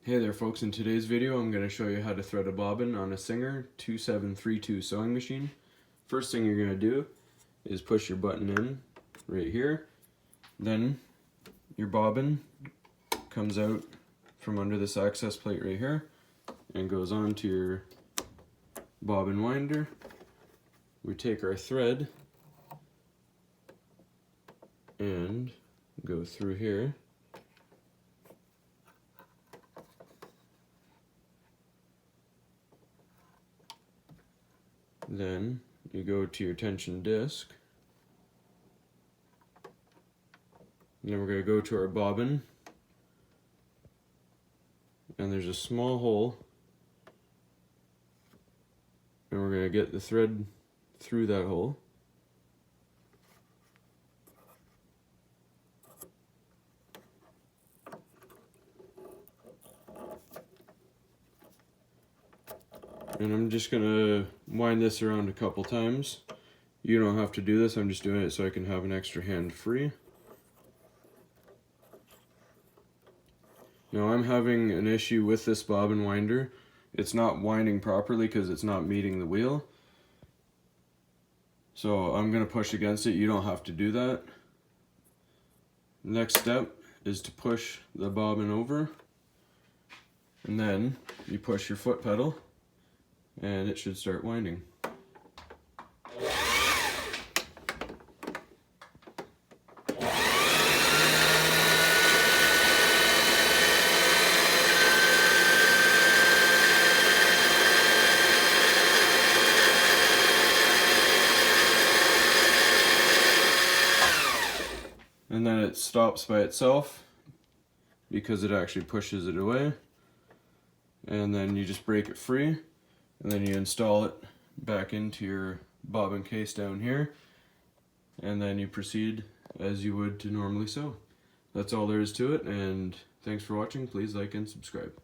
Hey there folks, in today's video I'm going to show you how to thread a bobbin on a Singer 2732 sewing machine. First thing you're going to do is push your button in right here. Then your bobbin comes out from under this access plate right here and goes on to your bobbin winder. We take our thread and go through here. Then you go to your tension disc, and then we're going to go to our bobbin, and there's a small hole, and we're going to get the thread through that hole. And I'm just going to wind this around a couple times. You don't have to do this, I'm just doing it so I can have an extra hand free. Now I'm having an issue with this bobbin winder. It's not winding properly because it's not meeting the wheel. So I'm going to push against it. You don't have to do that. Next step is to push the bobbin over, and then you push your foot pedal and it should start winding. And then it stops by itself because it actually pushes it away. And then you just break it free, and then you install it back into your bobbin case down here, and then you proceed as you would to normally sew. That's all there is to it, and thanks for watching. Please like and subscribe.